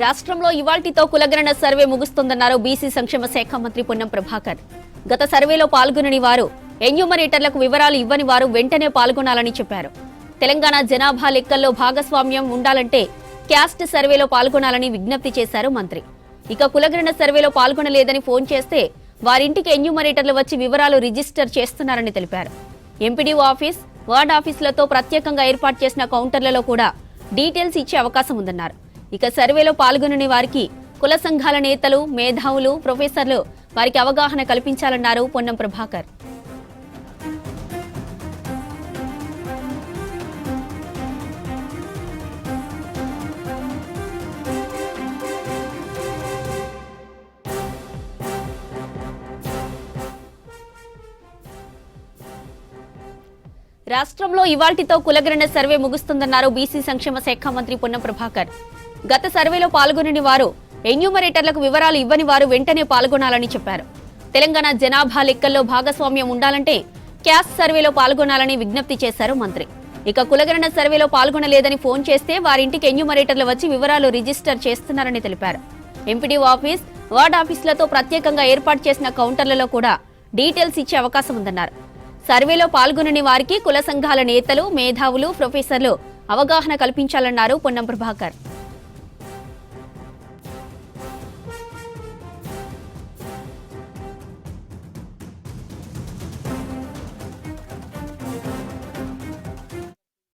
రాష్ట్రంలో ఇవాల్టితో కులగణన survey ముగుస్తుందన్నారు BC సంక్షేమ శాఖ మంత్రి పొన్నం ప్రభాకర్. గత సర్వేలో పాల్గొనని వారు, ఎన్యూమరేటర్లకు వివరాలు ఇవ్వని వారు వెంటనే పాల్గొనాలని చెప్పారు. తెలంగాణ జనాభా లెక్కల్లో భాగస్వామ్యం ఉండాలంటే క్యాస్ట్ సర్వేలో పాల్గొనాలని విజ్ఞప్తి చేశారు మంత్రి. ఇక కులగణన సర్వేలో పాల్గొనలేదని ఫోన్ చేస్తే వారింటికి ఎన్యూమరేటర్లు వచ్చి వివరాలు రిజిస్టర్ చేస్తున్నారని తెలిపారు. ఎంపీడీఓ ఆఫీస్, వార్డ్ ఆఫీసులతో ప్రత్యేకంగా ఏర్పాటు చేసిన కౌంటర్లలో కూడా డీటెయిల్స్ ఇచ్చే అవకాశం ఉందన్నారు. ఇక సర్వేలో పాల్గొనని వారికి కుల సంఘాల నేతలు, మేధావులు, ప్రొఫెసర్లు వారికి అవగాహన కల్పించాలన్నారు పొన్నం ప్రభాకర్. రాష్ట్రంలో ఇవాల్టితో కులగణన సర్వే ముగుస్తుందన్నారు బీసీ సంక్షేమ శాఖ మంత్రి పొన్నం ప్రభాకర్. గత సర్వేలో పాల్గొనని వారు, ఎన్యూమరేటర్లకు వివరాలు ఇవ్వని వారు వెంటనే పాల్గొనాలని చెప్పారు. తెలంగాణ జనాభా లెక్కల్లో భాగస్వామ్యం ఉండాలంటే క్యాస్ట్ సర్వేలో పాల్గొనాలని విజ్ఞప్తి చేశారు మంత్రి. ఇక కులగణన సర్వేలో పాల్గొనలేదని ఫోన్ చేస్తే వారింటికి ఎన్యూమరేటర్లు వచ్చి వివరాలు రిజిస్టర్ చేస్తున్నారని తెలిపారు. ఎంపీడీఓ ఆఫీస్, వార్డ్ ఆఫీసులతో ప్రత్యేకంగా ఏర్పాటు చేసిన కౌంటర్లలో కూడా డీటెయిల్స్ ఇచ్చే అవకాశం ఉందన్నారు. సర్వేలో పాల్గొనని వారికి కుల సంఘాల నేతలు, మేధావులు, ప్రొఫెసర్లు అవగాహన కల్పించాలన్నారు పొన్నం ప్రభాకర్.